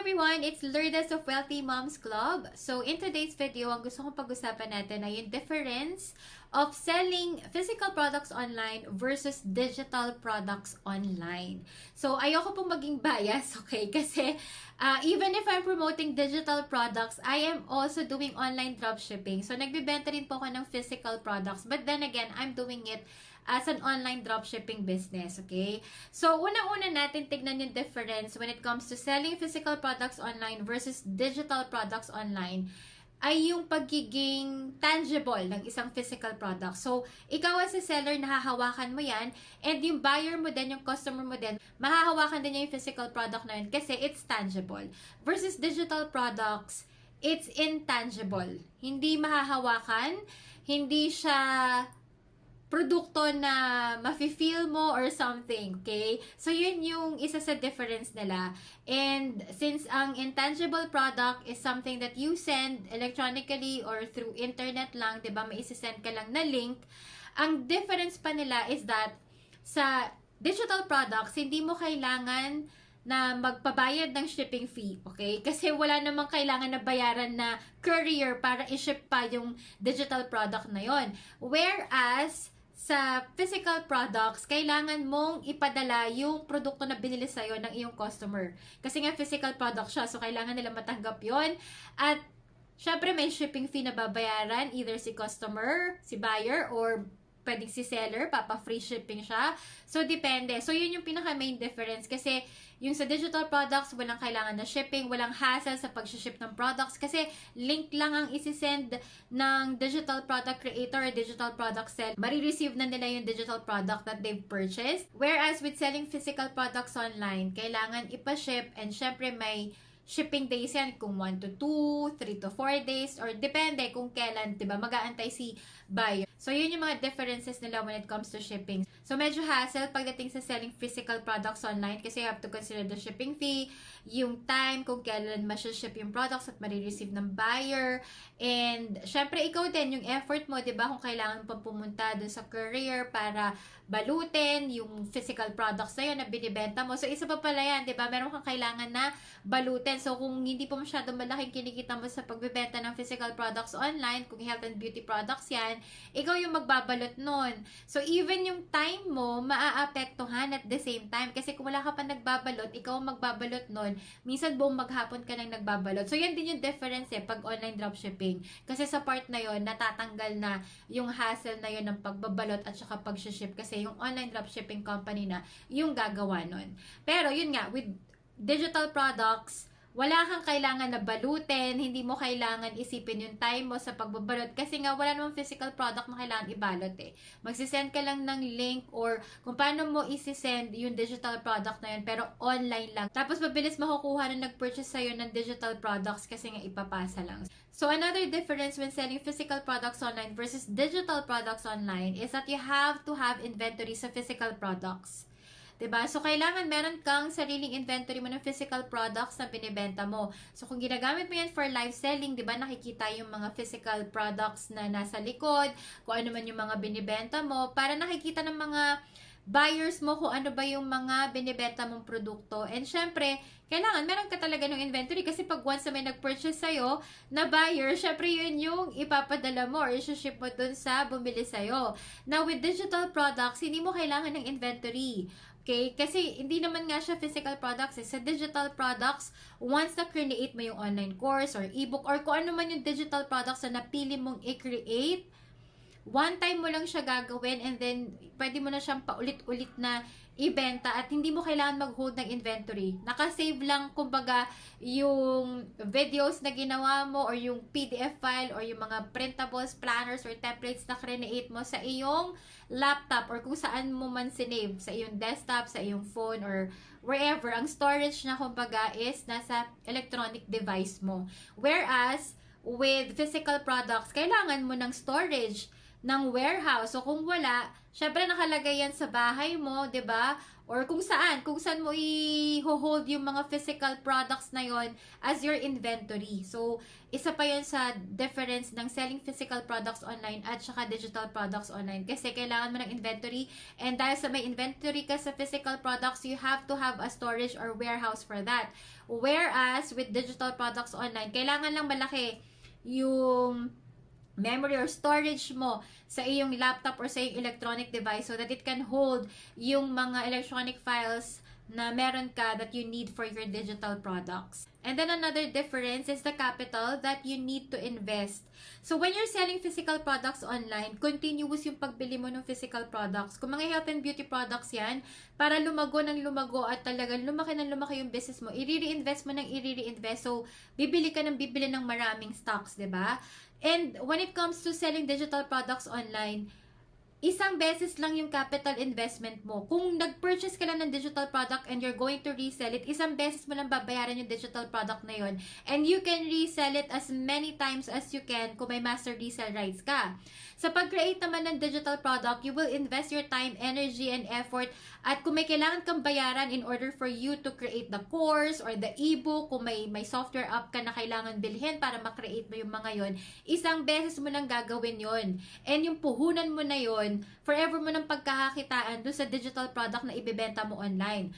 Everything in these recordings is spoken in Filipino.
everyone! It's Lourdes of Wealthy Moms Club. So, in today's video, ang gusto kong pag-usapan natin ay yung difference of selling physical products online versus digital products online. So, ayoko pong maging bias, okay? Kasi, even if I'm promoting digital products, I am also doing online dropshipping. So, nagbibenta rin po ako ng physical products. But then again, I'm doing it as an online dropshipping business, okay? So, unang-una natin tignan yung difference when it comes to selling physical products online versus digital products online ay yung pagiging tangible ng isang physical product. So, ikaw as a seller, nahahawakan mo yan, and yung buyer mo din, yung customer mo din, mahahawakan din niya yung physical product na yun kasi it's tangible. Versus digital products, it's intangible. Hindi mahahawakan, hindi siya produkto na mafe-feel mo or something, okay? So, yun yung isa sa difference nila. And since ang intangible product is something that you send electronically or through internet lang, diba? May isi-send ka lang na link. Ang difference pa nila is that sa digital products, hindi mo kailangan na magpabayad ng shipping fee, okay? Kasi wala namang kailangan na bayaran na courier para i-ship pa yung digital product na yon. Whereas, sa physical products, kailangan mong ipadala yung produkto na binili sa'yo ng iyong customer. Kasi nga physical product siya, so kailangan nila matanggap yon. At syempre may shipping fee na babayaran, either si customer, si buyer, or pwedeng si seller, free shipping siya. So, depende. So, yun yung pinaka-main difference. Kasi, yung sa digital products, walang kailangan na shipping, walang hassle sa pag-ship ng products. Kasi, link lang ang isi-send ng digital product creator or digital product seller. Marireceive na nila yung digital product that they've purchased. Whereas, with selling physical products online, kailangan ipa-ship, and syempre may shipping days yan kung 1 to 2, 3 to 4 days, or depende kung kailan, diba, mag-aantay si buyer. So, yun yung mga differences nila when it comes to shipping. So, medyo hassle pagdating sa selling physical products online kasi you have to consider the shipping fee, yung time kung kailan ma-ship yung products at marireceive ng buyer, and syempre, ikaw din, yung effort mo, diba, kung kailangan pang pumunta dun sa courier para balutin yung physical products na yun na binibenta mo. So, isa pa pala yan, diba, meron kang kailangan na balutin. So, kung hindi pa masyadong malaking kinikita mo sa pagbebenta ng physical products online, kung health and beauty products yan, ikaw yung magbabalot nun. So, even yung time mo, maaapektuhan at the same time. Kasi kung wala ka pa nagbabalot, ikaw ang magbabalot nun, minsan buong maghapon ka nang nagbabalot. So, yan din yung difference pag online dropshipping. Kasi sa part na yon natatanggal na yung hassle na yon ng pagbabalot at saka pag-ship. Kasi yung online dropshipping company na yung gagawa nun. Pero, yun nga, with digital products, wala kang kailangan na balutin, hindi mo kailangan isipin yung time mo sa pagbabalot kasi nga wala namang physical product na kailangan ibalot Magsisend ka lang ng link or kung paano mo isisend yung digital product na yun pero online lang. Tapos mabilis makukuha na nag-purchase sa'yo ng digital products kasi nga ipapasa lang. So another difference when selling physical products online versus digital products online is that you have to have inventory sa physical products. Diba? So, kailangan meron kang sariling inventory mo ng physical products na binibenta mo. So, kung ginagamit mo yan for live selling, diba, nakikita yung mga physical products na nasa likod, kung ano man yung mga binibenta mo, para nakikita ng mga buyers mo kung ano ba yung mga binibenta mong produkto. And syempre, kailangan meron ka talaga ng inventory kasi pag once na may nag-purchase sa'yo na buyer, syempre yun yung ipapadala mo or i-ship mo dun sa bumili sa'yo. Now, with digital products, hindi mo kailangan ng inventory. Okay? Kasi hindi naman nga siya physical products. Sa digital products, once na create mo yung online course or ebook or kung ano man yung digital products na napili mong i-create, one time mo lang siya gagawin and then pwede mo na siyang paulit-ulit na ibenta at hindi mo kailangan mag-hold ng inventory. Nakasave lang kumbaga yung videos na ginawa mo or yung PDF file or yung mga printables, planners or templates na create mo sa iyong laptop or kung saan mo man sinave, sa iyong desktop, sa iyong phone or wherever. Ang storage na kumbaga is nasa electronic device mo. Whereas with physical products, kailangan mo ng storage ng warehouse. So, kung wala, syempre nakalagay yan sa bahay mo, 'di ba? or kung saan mo i-hold yung mga physical products na yon as your inventory. So, isa pa yun sa difference ng selling physical products online at saka digital products online. Kasi kailangan mo ng inventory, and dahil sa may inventory ka sa physical products, you have to have a storage or warehouse for that. Whereas, with digital products online, kailangan lang malaki yung memory or storage mo sa iyong laptop or sa iyong electronic device so that it can hold yung mga electronic files na meron ka that you need for your digital products. And then another difference is the capital that you need to invest. So when you're selling physical products online, continuous yung pagbili mo ng physical products. Kung mga health and beauty products yan, para lumago ng lumago at talagang lumaki ng lumaki yung business mo, i-reinvest mo ng i-reinvest. So, bibili ka ng bibili ng maraming stocks, 'di ba? And when it comes to selling digital products online, isang beses lang yung capital investment mo. Kung nag-purchase ka lang ng digital product and you're going to resell it, isang beses mo lang babayaran yung digital product na yun. And you can resell it as many times as you can kung may master resell rights ka. Sa pag-create naman ng digital product, you will invest your time, energy, and effort. At kung may kailangan kang bayaran in order for you to create the course or the ebook, kung may software app ka na kailangan bilhin para makreate mo yung mga yon, isang beses mo lang gagawin yon. And yung puhunan mo na yon, forever mo ng pagkakakitaan doon sa digital product na ibebenta mo online.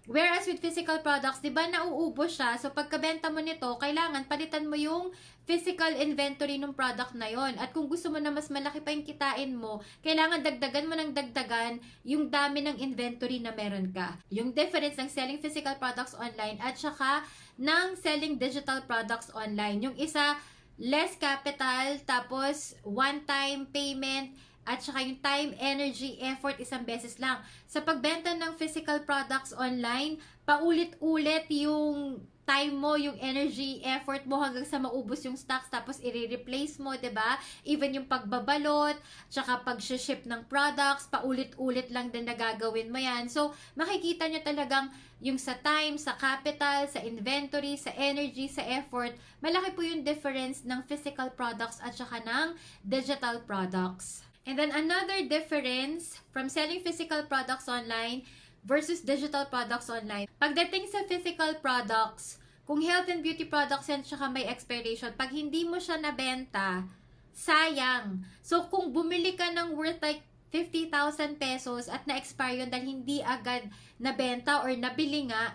Whereas with physical products, di ba nauubos siya? So pagkabenta mo nito, kailangan palitan mo yung physical inventory ng product na yon. At kung gusto mo na mas malaki pa yung kitain mo, kailangan dagdagan mo ng dagdagan yung dami ng inventory na meron ka. Yung difference ng selling physical products online at saka ng selling digital products online. Yung isa, less capital, tapos one-time payment, at saka yung time, energy, effort, isang beses lang. Sa pagbenta ng physical products online, paulit-ulit yung time mo, yung energy, effort mo hanggang sa maubos yung stocks, tapos i-replace mo, 'di ba? Even yung pagbabalot, tsaka pag-ship ng products, paulit-ulit lang din nagagawin mo yan. So, makikita nyo talagang yung sa time, sa capital, sa inventory, sa energy, sa effort, malaki po yung difference ng physical products at saka ng digital products. And then another difference from selling physical products online versus digital products online. Pagdating sa physical products, kung health and beauty products yan tsaka may expiration, pag hindi mo siya nabenta, sayang. So kung bumili ka ng worth like 50,000 pesos at na-expire yun dahil hindi agad nabenta or nabili nga,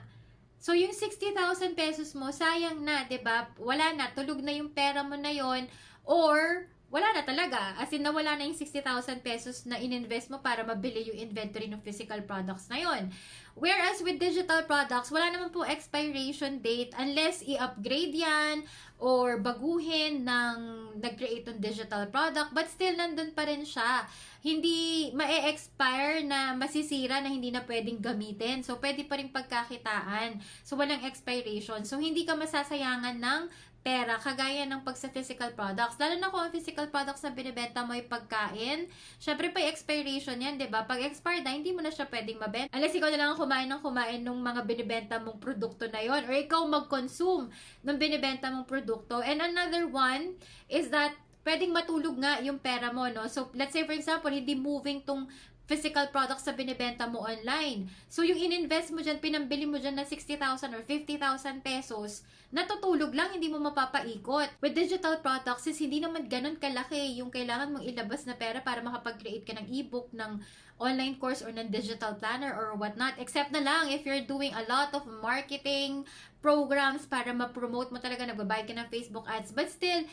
so yung 60,000 pesos mo, sayang na, 'di ba? Wala na, tulog na yung pera mo na yon, or wala na talaga. As in, nawala na yung 60,000 pesos na ininvest mo para mabili yung inventory ng physical products na yon. Whereas with digital products, wala naman po expiration date unless i-upgrade yan or baguhin ng nag-create ng digital product. But still, nandun pa rin siya. Hindi ma-expire na masisira na hindi na pwedeng gamitin. So, pwede pa rin pagkakitaan. So, walang expiration. So, hindi ka masasayangan ng pera, kagaya ng pag sa physical products. Lalo na kung ang physical products na binibenta mo ay pagkain, syempre pa expiration yan, 'di ba? Pag expired na, hindi mo na siya pwedeng mabenta. Unless ikaw na lang kumain ng mga binibenta mong produkto na yon, or ikaw mag-consume ng binibenta mong produkto. And another one is that pwedeng matulog nga yung pera mo, no? So, let's say for example, hindi moving tong physical products na binibenta mo online. So, yung ininvest mo dyan, pinambili mo dyan na 60,000 or 50,000 pesos, natutulog lang, hindi mo mapapaikot. With digital products, is hindi naman ganun kalaki yung kailangan mong ilabas na pera para makapag-create ka ng ebook, ng online course, or ng digital planner, or whatnot. Except na lang, if you're doing a lot of marketing programs para ma-promote mo talaga, nagbabayad ka ng Facebook ads. But still,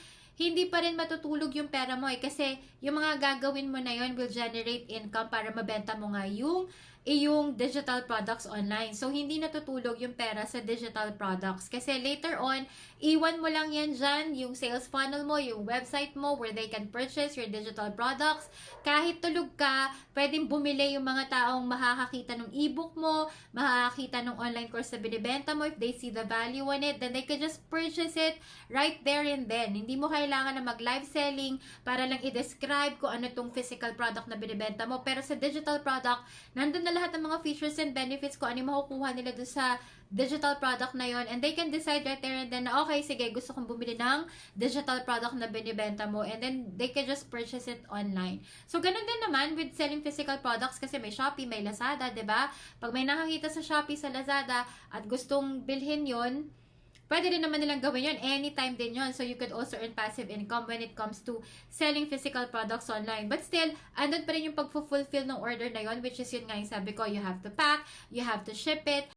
hindi pa rin matutulog yung pera mo kasi yung mga gagawin mo na yon will generate income para mabenta mo nga yung digital products online. So, hindi natutulog yung pera sa digital products. Kasi later on, iwan mo lang yan dyan, yung sales funnel mo, yung website mo, where they can purchase your digital products. Kahit tulog ka, pwedeng bumili yung mga taong makakakita ng ebook mo, makakakita ng online course na binibenta mo. If they see the value on it, then they can just purchase it right there and then. Hindi mo kailangan na mag-live selling para lang i-describe kung ano tong physical product na binibenta mo. Pero sa digital product, nandun na na lahat ng mga features and benefits ko, ano yung makukuha nila doon sa digital product na yon, and they can decide right there and then na okay, sige, gusto kong bumili ng digital product na binibenta mo, and then they can just purchase it online. So, ganun din naman with selling physical products kasi may Shopee, may Lazada, 'di ba? Pag may nakakita sa Shopee, sa Lazada at gustong bilhin yon, pwede rin naman nilang gawin yun. Anytime din yun. So, you could also earn passive income when it comes to selling physical products online. But still, andun pa rin yung pag-fulfill ng order na yun, which is yun nga yung sabi ko, you have to pack, you have to ship it,